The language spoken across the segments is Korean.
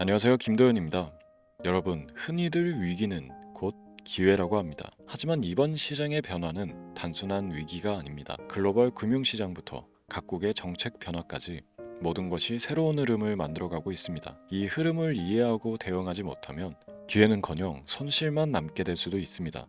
안녕하세요, 김도현입니다. 여러분, 흔히들 위기는 곧 기회라고 합니다. 하지만 이번 시장의 변화는 단순한 위기가 아닙니다. 글로벌 금융시장부터 각국의 정책 변화까지 모든 것이 새로운 흐름을 만들어가고 있습니다. 이 흐름을 이해하고 대응하지 못하면 기회는커녕 손실만 남게 될 수도 있습니다.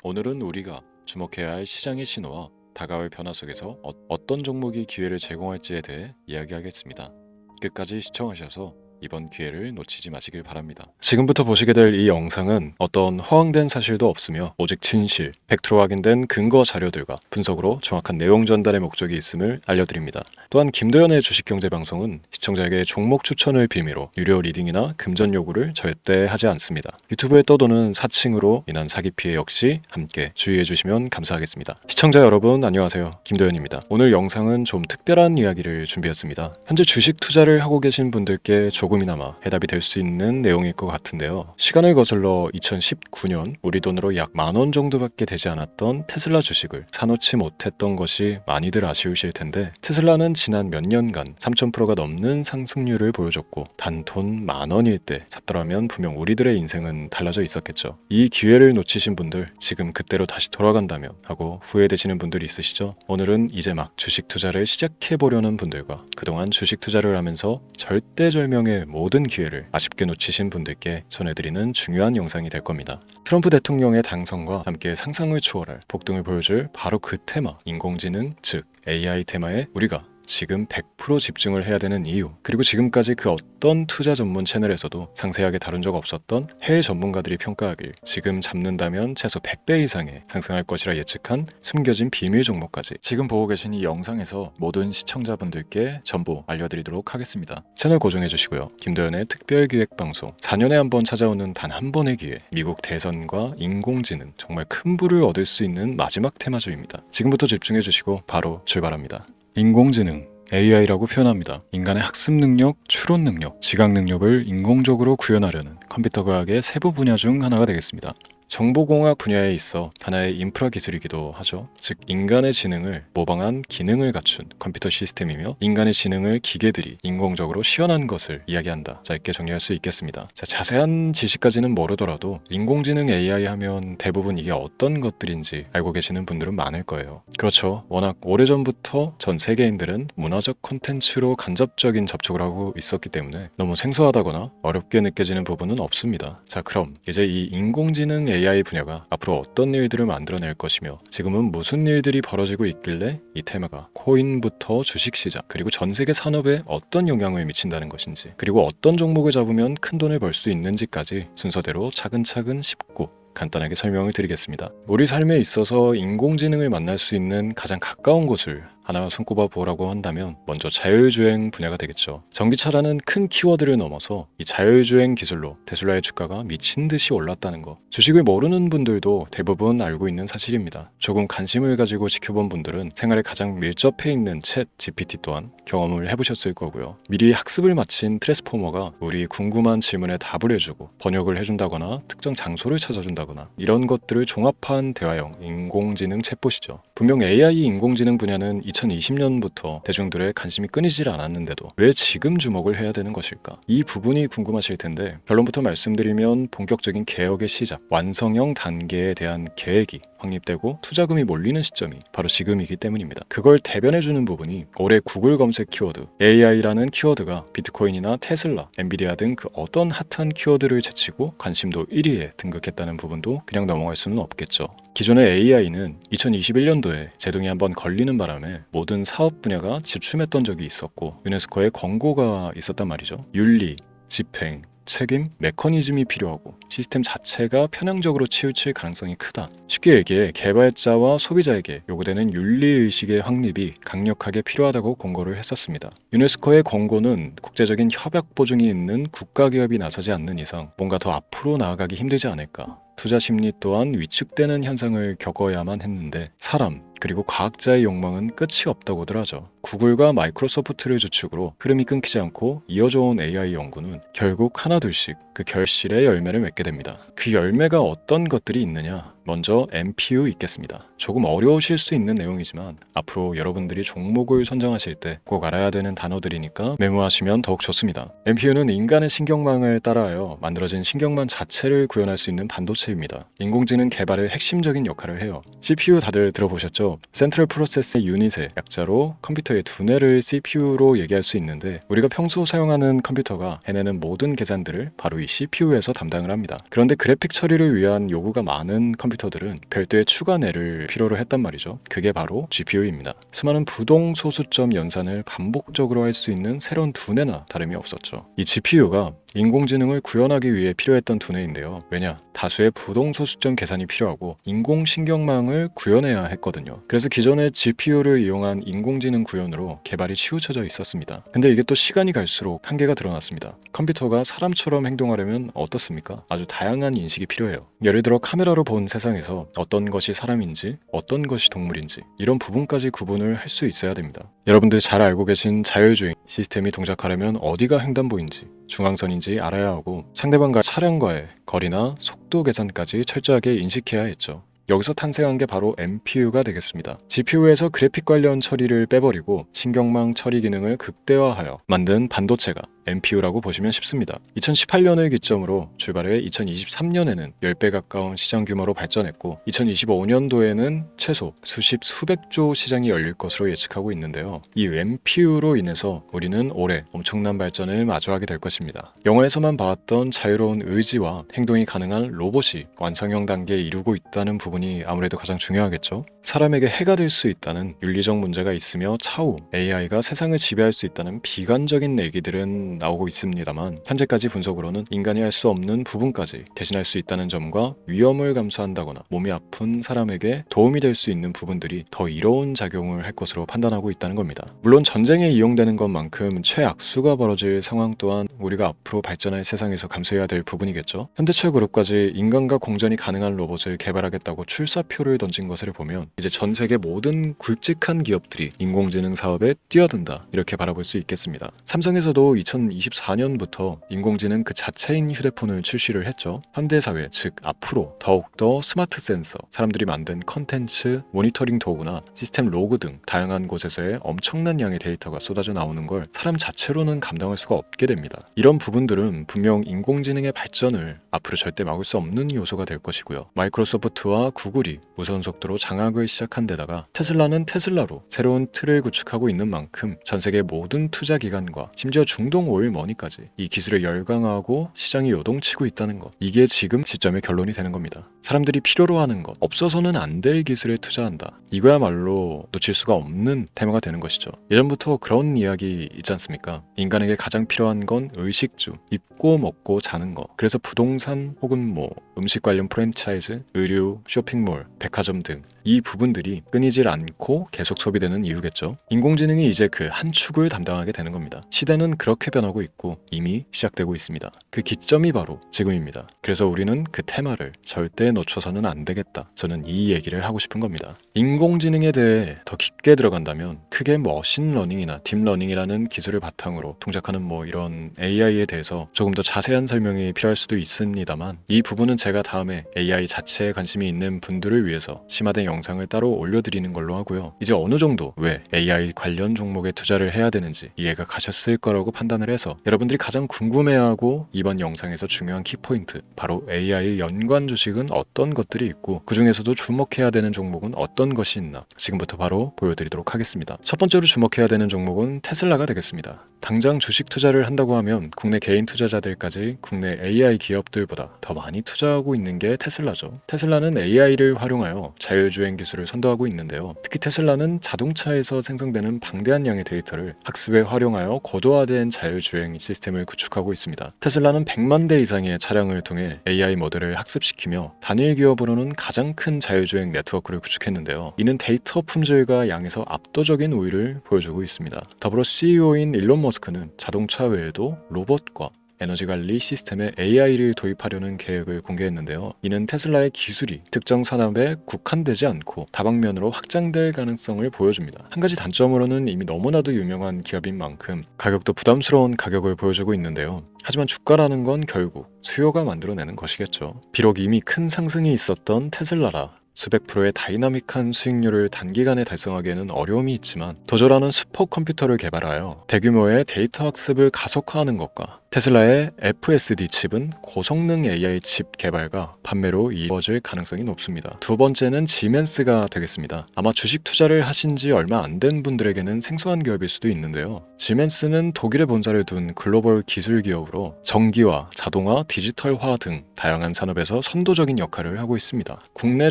오늘은 우리가 주목해야 할 시장의 신호와 다가올 변화 속에서 어떤 종목이 기회를 제공할지에 대해 이야기하겠습니다. 끝까지 시청하셔서 이번 기회를 놓치지 마시길 바랍니다. 지금부터 보시게 될 이 영상은 어떤 허황된 사실도 없으며 오직 진실, 팩트로 확인된 근거 자료들과 분석으로 정확한 내용 전달의 목적이 있음을 알려드립니다. 또한 김도현의 주식경제방송은 시청자에게 종목 추천을 빌미로 유료 리딩이나 금전 요구를 절대 하지 않습니다. 유튜브에 떠도는 사칭으로 인한 사기 피해 역시 함께 주의해 주시면 감사하겠습니다. 시청자 여러분 안녕하세요. 김도현입니다. 오늘 영상은 좀 특별한 이야기를 준비했습니다. 현재 주식 투자를 하고 계신 분들께 조금이나마 해답이 될 수 있는 내용일 것 같은데요. 시간을 거슬러 2019년 우리 돈으로 약 10,000원 정도밖에 되지 않았던 테슬라 주식을 사놓지 못했던 것이 많이들 아쉬우실 텐데, 테슬라는 지난 몇 년간 3,000%가 넘는 상승률을 보여줬고 단 돈 10,000원일 때 샀더라면 분명 우리들의 인생은 달라져 있었겠죠. 이 기회를 놓치신 분들, 지금 그때로 다시 돌아간다면 하고 후회되시는 분들이 있으시죠? 오늘은 이제 막 주식 투자를 시작해보려는 분들과 그동안 주식 투자를 하면서 절대절명의 모든 기회를 아쉽게 놓치신 분들께 전해드리는 중요한 영상이 될 겁니다. 트럼프 대통령의 당선과 함께 상상을 초월할 폭등을 보여줄 바로 그 테마, 인공지능, 즉 AI 테마에 우리가 지금 100% 집중을 해야 되는 이유, 그리고 지금까지 그 어떤 투자 전문 채널에서도 상세하게 다룬 적 없었던 해외 전문가들이 평가하길 지금 잡는다면 최소 100배 이상의 상승할 것이라 예측한 숨겨진 비밀 종목까지 지금 보고 계신 이 영상에서 모든 시청자분들께 전부 알려드리도록 하겠습니다. 채널 고정해 주시고요. 김도현의 특별기획방송, 4년에 한 번 찾아오는 단 한 번의 기회, 미국 대선과 인공지능, 정말 큰 부를 얻을 수 있는 마지막 테마주입니다. 지금부터 집중해 주시고 바로 출발합니다. 인공지능, AI라고 표현합니다. 인간의 학습 능력, 추론 능력, 지각 능력을 인공적으로 구현하려는 컴퓨터 과학의 세부 분야 중 하나가 되겠습니다. 정보공학 분야에 있어 하나의 인프라 기술이기도 하죠. 즉 인간의 지능을 모방한 기능을 갖춘 컴퓨터 시스템이며, 인간의 지능을 기계들이 인공적으로 시연한 것을 이야기한다. 짧게 정리할 수 있겠습니다. 자, 자세한 지식까지는 모르더라도 인공지능 AI 하면 대부분 이게 어떤 것들인지 알고 계시는 분들은 많을 거예요. 그렇죠. 워낙 오래전부터 전 세계인들은 문화적 콘텐츠로 간접적인 접촉을 하고 있었기 때문에 너무 생소하다거나 어렵게 느껴지는 부분은 없습니다. 자, 그럼 이제 이 인공지능 AI 분야가 앞으로 어떤 일들을 만들어낼 것이며 지금은 무슨 일들이 벌어지고 있길래 이 테마가 코인부터 주식시장 그리고 전 세계 산업에 어떤 영향을 미친다는 것인지, 그리고 어떤 종목을 잡으면 큰 돈을 벌 수 있는지까지 순서대로 차근차근 짚고 간단하게 설명을 드리겠습니다. 우리 삶에 있어서 인공지능을 만날 수 있는 가장 가까운 곳을 하나 손꼽아 보라고 한다면 먼저 자율주행 분야가 되겠죠. 전기차라는 큰 키워드를 넘어서 이 자율주행 기술로 테슬라의 주가가 미친 듯이 올랐다는 거, 주식을 모르는 분들도 대부분 알고 있는 사실입니다. 조금 관심을 가지고 지켜본 분들은 생활에 가장 밀접해 있는 챗 GPT 또한 경험을 해보셨을 거고요. 미리 학습을 마친 트랜스포머가 우리 궁금한 질문에 답을 해주고 번역을 해준다거나 특정 장소를 찾아준다거나 이런 것들을 종합한 대화형 인공지능 챗봇이죠. 분명 AI 인공지능 분야는 2020년부터 대중들의 관심이 끊이질 않았는데도 왜 지금 주목을 해야 되는 것일까? 이 부분이 궁금하실 텐데, 결론부터 말씀드리면 본격적인 개혁의 시작, 완성형 단계에 대한 계획이 확립되고 투자금이 몰리는 시점이 바로 지금이기 때문입니다. 그걸 대변해주는 부분이 올해 구글 검색 키워드 AI라는 키워드가 비트코인이나 테슬라, 엔비디아 등 그 어떤 핫한 키워드를 제치고 관심도 1위에 등극했다는 부분도 그냥 넘어갈 수는 없겠죠. 기존의 AI는 2021년도에 제동이 한번 걸리는 바람에 모든 사업 분야가 주춤했던 적이 있었고 유네스코의 권고가 있었단 말이죠. 윤리, 집행, 책임, 메커니즘이 필요하고 시스템 자체가 편향적으로 치우칠 가능성이 크다. 쉽게 얘기해 개발자와 소비자에게 요구되는 윤리의식의 확립이 강력하게 필요하다고 권고를 했었습니다. 유네스코의 권고는 국제적인 협약 보증이 있는 국가기업이 나서지 않는 이상 뭔가 더 앞으로 나아가기 힘들지 않을까. 투자 심리 또한 위축되는 현상을 겪어야만 했는데 사람 그리고 과학자의 욕망은 끝이 없다고들 하죠. 구글과 마이크로소프트를 주축으로 흐름이 끊기지 않고 이어져온 AI 연구는 결국 하나둘씩 그 결실의 열매를 맺게 됩니다. 그 열매가 어떤 것들이 있느냐? 먼저 MPU 있겠습니다. 조금 어려우실 수 있는 내용이지만 앞으로 여러분들이 종목을 선정하실 때 꼭 알아야 되는 단어들이니까 메모하시면 더욱 좋습니다. MPU는 인간의 신경망을 따라하여 만들어진 신경망 자체를 구현할 수 있는 반도체입니다. 인공지능 개발의 핵심적인 역할을 해요. CPU 다들 들어보셨죠? 센트럴 프로세스 유닛의 약자로 컴퓨터의 두뇌를 CPU로 얘기할 수 있는데, 우리가 평소 사용하는 컴퓨터가 해내는 모든 계산들을 바로 이 CPU에서 담당을 합니다. 그런데 그래픽 처리를 위한 요구가 많은 컴퓨터들은 별도의 추가 뇌를 필요로 했단 말이죠. 그게 바로 GPU입니다. 수많은 부동 소수점 연산을 반복적으로 할 수 있는 새로운 두뇌나 다름이 없었죠. 이 GPU가 인공지능을 구현하기 위해 필요했던 두뇌인데요. 왜냐? 다수의 부동소수점 계산이 필요하고 인공신경망을 구현해야 했거든요. 그래서 기존의 GPU를 이용한 인공지능 구현으로 개발이 치우쳐져 있었습니다. 근데 이게 또 시간이 갈수록 한계가 드러났습니다. 컴퓨터가 사람처럼 행동하려면 어떻습니까? 아주 다양한 인식이 필요해요. 예를 들어 카메라로 본 세상에서 어떤 것이 사람인지 어떤 것이 동물인지 이런 부분까지 구분을 할 수 있어야 됩니다. 여러분들이 잘 알고 계신 자율주행 시스템이 동작하려면 어디가 횡단보인지 중앙선인지 알아야 하고 상대방과 차량과의 거리나 속도 계산까지 철저하게 인식해야 했죠. 여기서 탄생한 게 바로 MPU가 되겠습니다. GPU에서 그래픽 관련 처리를 빼버리고 신경망 처리 기능을 극대화하여 만든 반도체가 MPU라고 보시면 쉽습니다. 2018년을 기점으로 출발해 2023년에는 10배 가까운 시장 규모로 발전했고 2025년도에는 최소 수백조 시장이 열릴 것으로 예측하고 있는데요. 이 MPU로 인해서 우리는 올해 엄청난 발전을 마주하게 될 것입니다. 영화에서만 봤던 자유로운 의지와 행동이 가능한 로봇이 완성형 단계에 이르고 있다는 부분이 아무래도 가장 중요하겠죠. 사람에게 해가 될 수 있다는 윤리적 문제가 있으며 차후 AI가 세상을 지배할 수 있다는 비관적인 얘기들은 나오고 있습니다만, 현재까지 분석으로는 인간이 할 수 없는 부분까지 대신할 수 있다는 점과 위험을 감수한다거나 몸이 아픈 사람에게 도움이 될 수 있는 부분들이 더 이로운 작용을 할 것으로 판단하고 있다는 겁니다. 물론 전쟁에 이용되는 것만큼 최악수가 벌어질 상황 또한 우리가 앞으로 발전할 세상에서 감수해야 될 부분이겠죠. 현대차 그룹까지 인간과 공전이 가능한 로봇을 개발하겠다고 출사표를 던진 것을 보면 이제 전 세계 모든 굵직한 기업들이 인공지능 사업에 뛰어든다, 이렇게 바라볼 수 있겠습니다. 삼성에서도 2024년부터 인공지능 그 자체인 휴대폰을 출시를 했죠. 현대사회, 즉 앞으로 더욱더 스마트 센서, 사람들이 만든 컨텐츠, 모니터링 도구나 시스템 로그 등 다양한 곳에서의 엄청난 양의 데이터가 쏟아져 나오는 걸 사람 자체로는 감당할 수가 없게 됩니다. 이런 부분들은 분명 인공지능의 발전을 앞으로 절대 막을 수 없는 요소가 될 것이고요. 마이크로소프트와 구글이 무선 속도로 장악을 시작한 데다가 테슬라는 테슬라로 새로운 틀을 구축하고 있는 만큼 전 세계 모든 투자 기관과 심지어 중동 오일 머니까지 이 기술에 열광하고 시장이 요동치고 있다는 것, 이게 지금 시점의 결론이 되는 겁니다. 사람들이 필요로 하는 것, 없어서는 안 될 기술에 투자한다, 이거야말로 놓칠 수가 없는 테마가 되는 것이죠. 예전부터 그런 이야기 있지 않습니까? 인간에게 가장 필요한 건 의식주, 입고 먹고 자는 것. 그래서 부동산 혹은 음식 관련 프랜차이즈, 의류, 쇼핑몰, 백화점 등 이 부분들이 끊이질 않고 계속 소비되는 이유겠죠. 인공지능이 이제 그 한 축을 담당하게 되는 겁니다. 시대는 그렇게 변하고 있고 이미 시작되고 있습니다. 그 기점이 바로 지금입니다. 그래서 우리는 그 테마를 절대 놓쳐서는 안 되겠다, 저는 이 얘기를 하고 싶은 겁니다. 인공지능에 대해 더 깊게 들어간다면 크게 머신러닝이나 딥러닝이라는 기술을 바탕으로 동작하는 이런 AI에 대해서 조금 더 자세한 설명이 필요할 수도 있습니다만, 이 부분은 제가 다음에 AI 자체에 관심이 있는 분들을 위해서 심화된 영상을 따로 올려드리는 걸로 하고요. 이제 어느 정도 왜 AI 관련 종목에 투자를 해야 되는지 이해가 가셨을 거라고 판단을 해서 여러분들이 가장 궁금해하고 이번 영상에서 중요한 키포인트, 바로 AI 연관 주식은 어떤 것들이 있고 그 중에서도 주목해야 되는 종목은 어떤 것이 있나 지금부터 바로 보여드리도록 하겠습니다. 첫 번째로 주목해야 되는 종목은 테슬라가 되겠습니다. 당장 주식 투자를 한다고 하면 국내 개인 투자자들까지 국내 AI 기업들보다 더 많이 투자하고 있는 게 테슬라죠. 테슬라는 AI를 활용하여 자율주행 기술을 선도하고 있는데요. 특히 테슬라는 자동차에서 생성되는 방대한 양의 데이터를 학습에 활용하여 고도화된 자율주행 시스템을 구축하고 있습니다. 테슬라는 100만 대 이상의 차량을 통해 AI 모델을 학습시키며 단일 기업으로는 가장 큰 자율주행 네트워크를 구축했는데요. 이는 데이터 품질과 양에서 압도적인 우위를 보여주고 있습니다. 더불어 CEO인 일론 머스크는 자동차 외에도 로봇과 에너지 관리 시스템에 AI를 도입하려는 계획을 공개했는데요. 이는 테슬라의 기술이 특정 산업에 국한되지 않고 다방면으로 확장될 가능성을 보여줍니다. 한 가지 단점으로는 이미 너무나도 유명한 기업인 만큼 가격도 부담스러운 가격을 보여주고 있는데요. 하지만 주가라는 건 결국 수요가 만들어내는 것이겠죠. 비록 이미 큰 상승이 있었던 테슬라라 수백 프로의 다이나믹한 수익률을 단기간에 달성하기에는 어려움이 있지만 도저라는 슈퍼컴퓨터를 개발하여 대규모의 데이터 학습을 가속화하는 것과 테슬라의 FSD 칩은 고성능 AI 칩 개발과 판매로 이루어질 가능성이 높습니다. 두 번째는 지멘스가 되겠습니다. 아마 주식 투자를 하신 지 얼마 안 된 분들에게는 생소한 기업일 수도 있는데요. 지멘스는 독일에 본사를 둔 글로벌 기술 기업으로 전기화, 자동화, 디지털화 등 다양한 산업에서 선도적인 역할을 하고 있습니다. 국내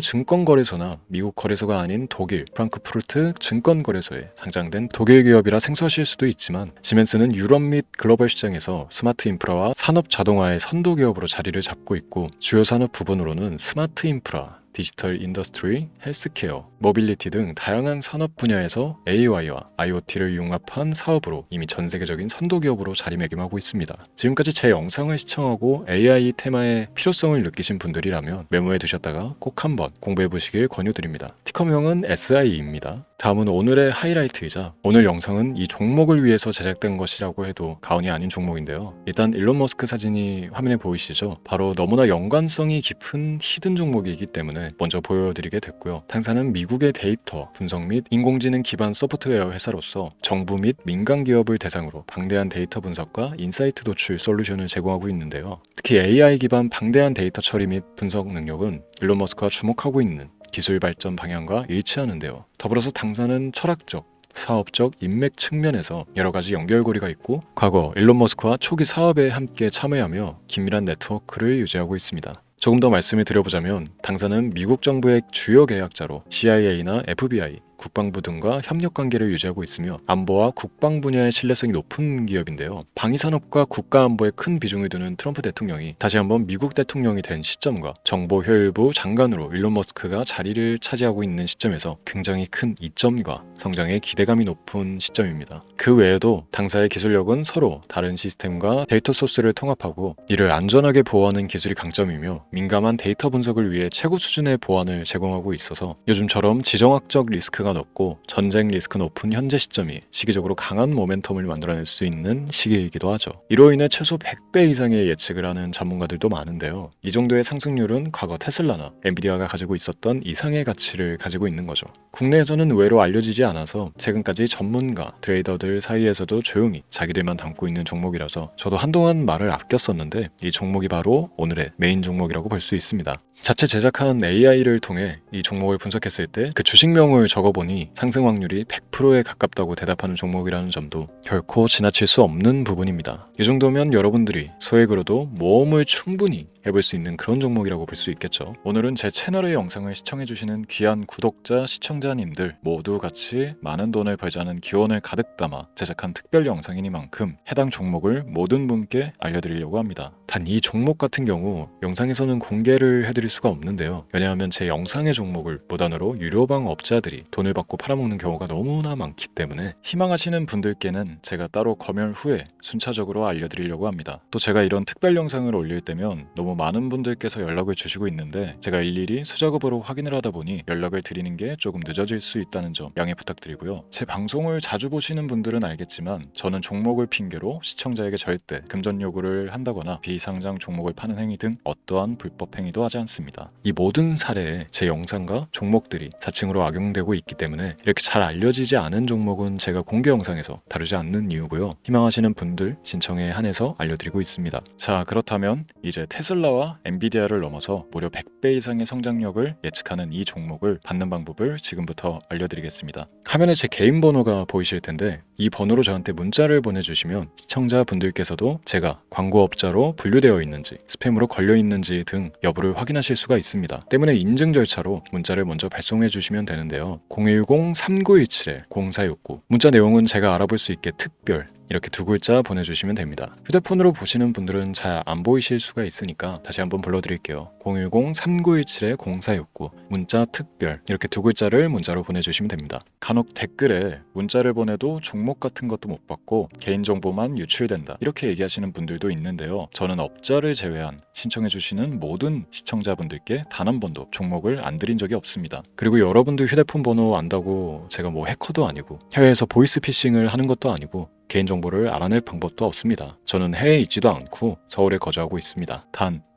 증권거래소나 미국 거래소가 아닌 독일 프랑크푸르트 증권거래소에 상장된 독일 기업이라 생소하실 수도 있지만 지멘스는 유럽 및 글로벌 시장에서 스마트 인프라와 산업 자동화의 선도 기업으로 자리를 잡고 있고 주요 산업 부분으로는 스마트 인프라, 디지털 인더스트리, 헬스케어, 모빌리티 등 다양한 산업 분야에서 AI와 IoT를 융합한 사업으로 이미 전 세계적인 선도 기업으로 자리매김하고 있습니다. 지금까지 제 영상을 시청하고 AI 테마의 필요성을 느끼신 분들이라면 메모해 두셨다가 꼭 한번 공부해 보시길 권유드립니다. 티커명은 SI입니다. 다음은 오늘의 하이라이트이자 오늘 영상은 이 종목을 위해서 제작된 것이라고 해도 과언이 아닌 종목인데요. 일단 일론 머스크 사진이 화면에 보이시죠? 바로 너무나 연관성이 깊은 히든 종목이기 때문에 먼저 보여드리게 됐고요. 당사는 미국의 데이터 분석 및 인공지능 기반 소프트웨어 회사로서 정부 및 민간 기업을 대상으로 방대한 데이터 분석과 인사이트 도출 솔루션을 제공하고 있는데요. 특히 AI 기반 방대한 데이터 처리 및 분석 능력은 일론 머스크가 주목하고 있는 기술 발전 방향과 일치하는데요. 더불어서 당사는 철학적, 사업적 인맥 측면에서 여러 가지 연결고리가 있고 과거 일론 머스크와 초기 사업에 함께 참여하며 긴밀한 네트워크를 유지하고 있습니다. 조금 더 말씀을 드려보자면 당사는 미국 정부의 주요 계약자로 CIA나 FBI, 국방부 등과 협력관계를 유지하고 있으며 안보와 국방 분야의 신뢰성이 높은 기업인데요. 방위산업과 국가안보에 큰 비중을 두는 트럼프 대통령이 다시 한번 미국 대통령이 된 시점과 정보효율부 장관으로 일론 머스크가 자리를 차지하고 있는 시점에서 굉장히 큰 이점과 성장에 기대감이 높은 시점입니다. 그 외에도 당사의 기술력은 서로 다른 시스템과 데이터 소스를 통합하고 이를 안전하게 보호하는 기술이 강점이며 민감한 데이터 분석을 위해 최고 수준의 보안을 제공하고 있어서 요즘처럼 지정학적 리스크가 높고 전쟁 리스크 높은 현재 시점이 시기적으로 강한 모멘텀을 만들어낼 수 있는 시기이기도 하죠. 이로 인해 최소 100배 이상의 예측을 하는 전문가들도 많은데요. 이 정도의 상승률은 과거 테슬라나 엔비디아가 가지고 있었던 이상의 가치를 가지고 있는 거죠. 국내에서는 의외로 알려지지 않아서 최근까지 전문가, 트레이더들 사이에서도 조용히 자기들만 담고 있는 종목이라서 저도 한동안 말을 아꼈었는데 이 종목이 바로 오늘의 메인 종목이라고 볼 수 있습니다. 자체 제작한 AI를 통해 이 종목을 분석했을 때 그 주식명을 적어보니 상승 확률이 100%에 가깝다고 대답하는 종목이라는 점도 결코 지나칠 수 없는 부분입니다. 이 정도면 여러분들이 소액으로도 모험을 충분히 해볼 수 있는 그런 종목이라고 볼 수 있겠죠. 오늘은 제 채널의 영상을 시청해주시는 귀한 구독자, 시청자님들 모두 같이 많은 돈을 벌자는 기원을 가득 담아 제작한 특별 영상이니만큼 해당 종목을 모든 분께 알려드리려고 합니다. 단 이 종목 같은 경우 영상에서는 공개를 해드릴 수가 없는데요. 왜냐하면 제 영상의 종목을 무단으로 유료방 업자들이 돈을 받고 팔아먹는 경우가 너무나 많기 때문에 희망하시는 분들께는 제가 따로 검열 후에 순차적으로 알려드리려고 합니다. 또 제가 이런 특별 영상을 올릴 때면 너무 많은 분들께서 연락을 주시고 있는데 제가 일일이 수작업으로 확인을 하다 보니 연락을 드리는 게 조금 늦어질 수 있다는 점 양해 부탁드리고요. 제 방송을 자주 보시는 분들은 알겠지만 저는 종목을 핑계로 시청자에게 절대 금전 요구를 한다거나 비상장 종목을 파는 행위 등 어떠한 불법 행위도 하지 않습니다. 이 모든 사례에 제 영상과 종목들이 자칭으로 악용되고 있기 때문에 이렇게 잘 알려지지 않은 종목은 제가 공개 영상에서 다루지 않는 이유고요. 희망하시는 분들 신청에 한해서 알려드리고 있습니다. 자, 그렇다면 이제 테슬라와 엔비디아를 넘어서 무려 100배 이상의 성장력을 예측하는 이 종목을 받는 방법을 지금부터 알려드리겠습니다. 화면에 제 개인 번호가 보이실 텐데 이 번호로 저한테 문자를 보내주시면 시청자분들께서도 제가 광고업자로 분류되어 있는지 스팸으로 걸려 있는지 등 여부를 확인하실 수가 있습니다. 때문에 인증 절차로 문자를 먼저 발송해 주시면 되는데요. 010-3917-0469 문자 내용은 제가 알아볼 수 있게 특별 이렇게 두 글자 보내주시면 됩니다. 휴대폰으로 보시는 분들은 잘 안 보이실 수가 있으니까 다시 한번 불러드릴게요. 010-3917-0469 문자 특별 이렇게 두 글자를 문자로 보내주시면 됩니다. 간혹 댓글에 문자를 보내도 종목 같은 것도 못 받고 개인정보만 유출된다 이렇게 얘기하시는 분들도 있는데요. 저는 업자를 제외한 신청해주시는 모든 시청자분들께 단 한 번도 종목을 안 드린 적이 없습니다. 그리고 여러분들 휴대폰 번호 안다고 제가 뭐 해커도 아니고 해외에서 보이스피싱을 하는 것도 아니고 개인정보를 알아낼 방법도 없습니다. 저는 해외에 있지도 않고 서울에 거주하고 있습니다.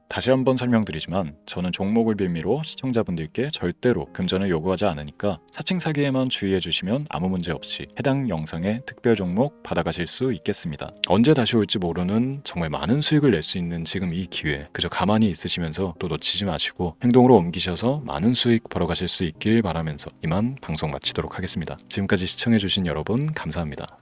다시 한번 설명드리지만 저는 종목을 빌미로 시청자분들께 절대로 금전을 요구하지 않으니까 사칭 사기에만 주의해 주시면 아무 문제 없이 해당 영상의 특별 종목 받아가실 수 있겠습니다. 언제 다시 올지 모르는 정말 많은 수익을 낼 수 있는 지금 이 기회 그저 가만히 있으시면서 또 놓치지 마시고 행동으로 옮기셔서 많은 수익 벌어가실 수 있길 바라면서 이만 방송 마치도록 하겠습니다. 지금까지 시청해 주신 여러분 감사합니다.